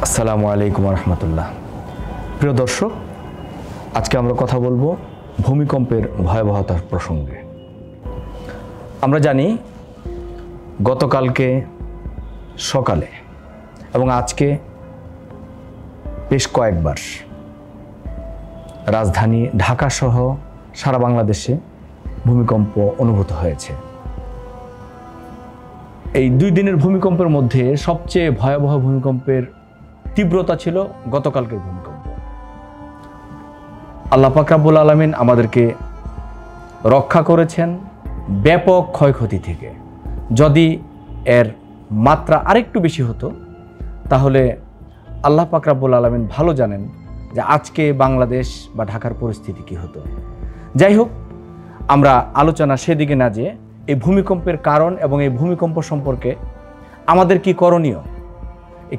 আসসালামু আলাইকুম রহমতুল্লাহ। প্রিয় দর্শক, আজকে আমরা কথা বলবো ভূমিকম্পের ভয়াবহতার প্রসঙ্গে। আমরা জানি গতকালকে সকালে এবং আজকে বেশ কয়েকবার রাজধানী ঢাকা সহ সারা বাংলাদেশে ভূমিকম্প অনুভূত হয়েছে। এই 2 দিনের ভূমিকম্পের মধ্যে সবচেয়ে ভয়াবহ ভূমিকম্পের তীব্রতা ছিল গতকালকের ভূমিকম্প। আল্লাহ পাক রব্বুল আলামিন আমাদেরকে রক্ষা করেছেন ব্যাপক ক্ষয়ক্ষতি থেকে। যদি এর মাত্রা আরেকটু বেশি হতো তাহলে আল্লাহ পাক রব্বুল আলামিন ভালো জানেন যে আজকে বাংলাদেশ বা ঢাকার পরিস্থিতি কী হতো। যাই হোক, আমরা আলোচনা সেদিকে না যেয়ে এই ভূমিকম্পের কারণ এবং এই ভূমিকম্প সম্পর্কে আমাদের কি করণীয়,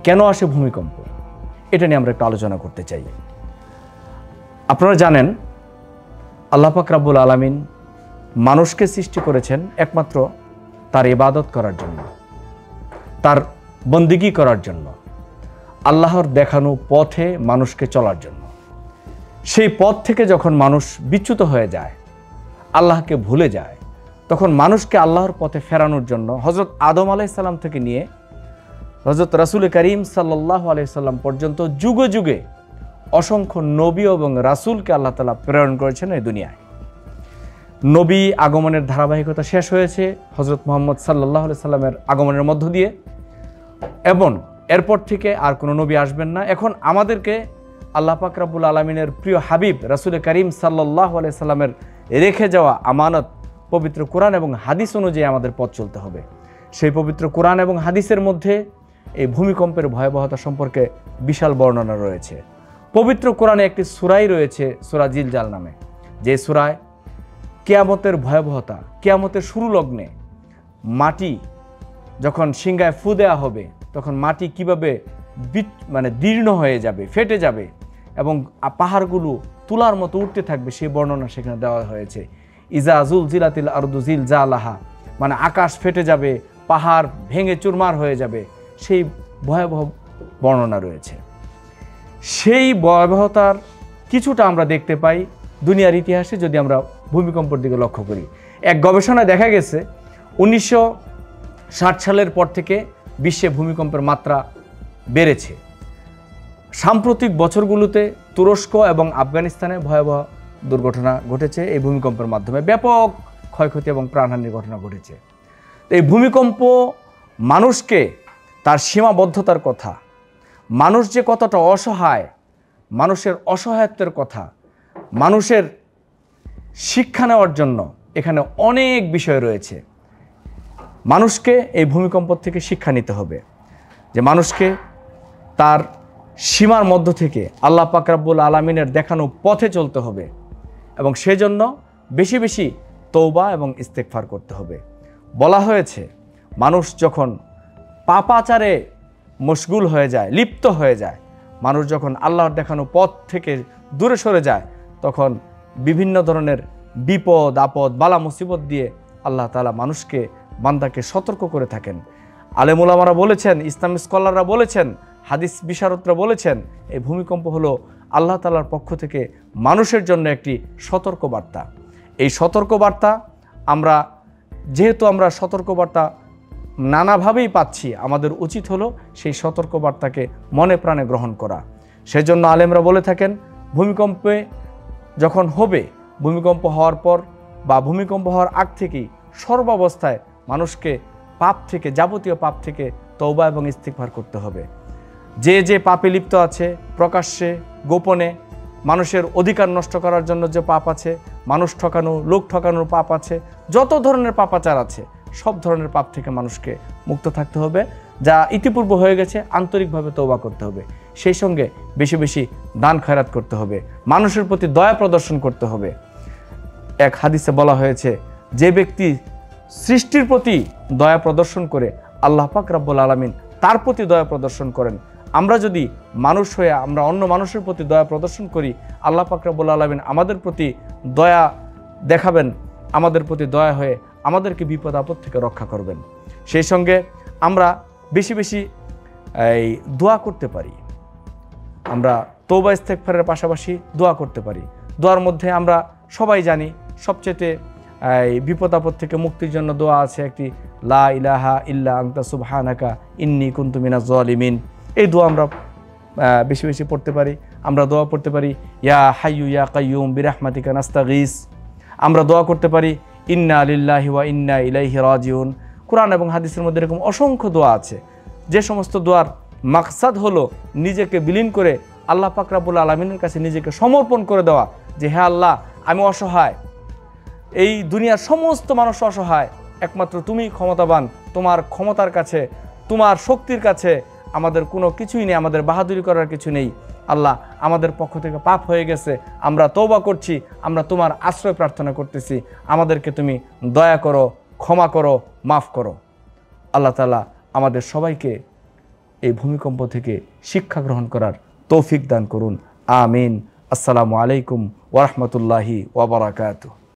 কেন আসে ভূমিকম্প, এটা নিয়ে আমরা একটু আলোচনা করতে চাই। আপনারা জানেন আল্লাহ পাক রব্বুল আলামিন মানুষকে সৃষ্টি করেছেন একমাত্র তার ইবাদত করার জন্য, তার বন্দিগি করার জন্য, আল্লাহর দেখানো পথে মানুষকে চলার জন্য। সেই পথ থেকে যখন মানুষ বিচ্যুত হয়ে যায়, আল্লাহকে ভুলে যায়, তখন মানুষকে আল্লাহর পথে ফেরানোর জন্য হযরত আদম আলাইহিস সালাম থেকে নিয়ে হযরত রাসূল করিম সাল্লাল্লাহু আলাইহি সাল্লাম পর্যন্ত যুগে যুগে অসংখ্য নবী এবং রাসূলকে আল্লাহ তাআলা প্রেরণ করেছেন এই দুনিয়ায়। নবী আগমনের ধারাবাহিকতা শেষ হয়েছে হযরত মুহাম্মদ সাল্লাল্লাহু আলাইহি সাল্লামের আগমনের মধ্য দিয়ে, এবং এরপর থেকে আর কোনো নবী আসবেন না। এখন আমাদেরকে আল্লাহ পাক রব্বুল আলামিনের প্রিয় হাবিব রাসূল করিম সাল্লাল্লাহু আলাইহি সাল্লামের রেখে যাওয়া আমানত পবিত্র কোরআন এবং হাদিস অনুযায়ী আমাদের পথ চলতে হবে। সেই পবিত্র কোরআন এবং হাদিসের মধ্যে এই ভূমিকম্পের ভয়াবহতা সম্পর্কে বিশাল বর্ণনা রয়েছে। পবিত্র কোরআনে একটি সূরাই রয়েছে, সূরা জিলজাল নামে, যে সূরায় কিয়ামতের ভয়াবহতা, কিয়ামতের শুরু লগ্নে মাটি যখন সিংহায় ফু দেওয়া হবে তখন মাটি কীভাবে দীর্ণ হয়ে যাবে, ফেটে যাবে এবং পাহাড়গুলো তুলার মতো উঠতে থাকবে, সেই বর্ণনা সেখানে দেওয়া হয়েছে। ইজা জুলজিলাতিল আরদু জিলজালাহা, মানে আকাশ ফেটে যাবে, পাহাড় ভেঙে চুরমার হয়ে যাবে, সেই ভয়াবহ বর্ণনা রয়েছে। সেই ভয়াবহতার কিছুটা আমরা দেখতে পাই দুনিয়ার ইতিহাসে যদি আমরা ভূমিকম্পের দিকে লক্ষ্য করি। এক গবেষণায় দেখা গেছে 1960 সালের পর থেকে বিশ্বে ভূমিকম্পের মাত্রা বেড়েছে। সাম্প্রতিক বছরগুলোতে তুরস্ক এবং আফগানিস্তানে ভয়াবহ দুর্ঘটনা ঘটেছে। এই ভূমিকম্পের মাধ্যমে ব্যাপক ক্ষয়ক্ষতি এবং প্রাণহানির ঘটনা ঘটেছে। এই ভূমিকম্প মানুষকে তার সীমাবদ্ধতার কথা, মানুষ যে কতটা অসহায়, মানুষের অসহায়ত্বের কথা, মানুষের শিক্ষা নেওয়ার জন্য এখানে অনেক বিষয় রয়েছে। মানুষকে এই ভূমিকম্প থেকে শিক্ষা নিতে হবে যে মানুষকে তার সীমার মধ্য থেকে আল্লাহ পাক রব্বুল আলামিনের দেখানো পথে চলতে হবে এবং সেজন্য বেশি বেশি তওবা এবং ইস্তেগফার করতে হবে। বলা হয়েছে মানুষ যখন পাপাচারে মশগুল হয়ে যায়, লিপ্ত হয়ে যায়, মানুষ যখন আল্লাহর দেখানো পথ থেকে দূরে সরে যায়, তখন বিভিন্ন ধরনের বিপদ আপদ বালা মুসিবত দিয়ে আল্লাহ তাআলা মানুষকে, বান্দাকে সতর্ক করে থাকেন। আলেম উলামারা বলেছেন, ইসলামিক স্কলাররা বলেছেন, হাদিস বিশারদরা বলেছেন, এই ভূমিকম্প হলো আল্লাহ তাআলার পক্ষ থেকে মানুষের জন্য একটি সতর্কবার্তা। এই সতর্কবার্তা যেহেতু আমরা সতর্কবার্তা নানাভাবেই পাচ্ছি, আমাদের উচিত হলো সেই সতর্কবার্তাকে মনে প্রাণে গ্রহণ করা। সেজন্য আলেমরা বলে থাকেন ভূমিকম্পে যখন হবে, ভূমিকম্প হওয়ার পর বা ভূমিকম্প হওয়ার আগ থেকেই সর্বাবস্থায় মানুষকে পাপ থেকে, যাবতীয় পাপ থেকে তওবা এবং ইস্তিগফার করতে হবে। যে পাপে লিপ্ত আছে, প্রকাশ্যে গোপনে মানুষের অধিকার নষ্ট করার জন্য যে পাপ আছে, মানুষ ঠকানো, লোক ঠকানোর পাপ আছে, যত ধরনের পাপাচার আছে, সব ধরনের পাপ থেকে মানুষকে মুক্ত থাকতে হবে। যা ইতিপূর্বে হয়ে গেছে আন্তরিকভাবে তওবা করতে হবে, সেই সঙ্গে বেশি বেশি দান খয়রাত করতে হবে, মানুষের প্রতি দয়া প্রদর্শন করতে হবে। এক হাদিসে বলা হয়েছে, যে ব্যক্তি সৃষ্টির প্রতি দয়া প্রদর্শন করে আল্লাহ পাক রব্বুল আলামিন তার প্রতি দয়া প্রদর্শন করেন। আমরা যদি মানুষ হয়ে আমরা অন্য মানুষের প্রতি দয়া প্রদর্শন করি, আল্লাহ পাক রব্বুল আলামিন আমাদের প্রতি দয়া দেখাবেন, আমাদের প্রতি দয়া হয়ে আমাদেরকে বিপদ আপদ থেকে রক্ষা করবেন। সেই সঙ্গে আমরা বেশি বেশি দোয়া করতে পারি। আমরা তওবা ইস্তেগফারের পাশাপাশি দোয়া করতে পারি। দোয়ার মধ্যে আমরা সবাই জানি সবচেয়ে এই বিপদ আপদ থেকে মুক্তির জন্য দোয়া আছে একটি, লা ইলাহা ইল্লা আনতা সুবহানাকা ইন্নী কুনতু মিনাজ জালিমিন। এই দোয়া আমরা বেশি বেশি পড়তে পারি। আমরা দোয়া পড়তে পারি ইয়া হাইয়ু ইয়া কাইয়ুম বিরাহমাতিকা নাস্তাগীস। আমরা দোয়া করতে পারি ইন্না লিল্লাহি ওয়া ইন্না ইলাইহি রাজিউন। কোরআন এবং হাদিসের মধ্যে এরকম অসংখ্য দোয়া আছে, যে সমস্ত দোয়ার মাকসাদ হলো নিজেকে বিলীন করে আল্লাহ পাক রব্বুল আলামিনের কাছে নিজেকে সমর্পণ করে দেওয়া, যে হে আল্লাহ, আমি অসহায়, এই দুনিয়ার সমস্ত মানুষ অসহায়, একমাত্র তুমি ক্ষমতাবান, তোমার ক্ষমতার কাছে, তোমার শক্তির কাছে আমাদের কোনো কিছুই নেই, আমাদের বাহাদুরি করার কিছু নেই। আল্লাহ, আমাদের পক্ষ থেকে পাপ হয়ে গেছে, আমরা তওবা করছি, আমরা তোমার আশ্রয় প্রার্থনা করতেছি, আমাদেরকে তুমি দয়া করো, ক্ষমা করো, মাফ করো। আল্লাহ তাআলা আমাদের সবাইকে এই ভূমিকম্প থেকে শিক্ষা গ্রহণ করার তৌফিক দান করুন। আমিন। আসসালামু আলাইকুম ওয়া রাহমাতুল্লাহি ওয়া বারাকাতুহু।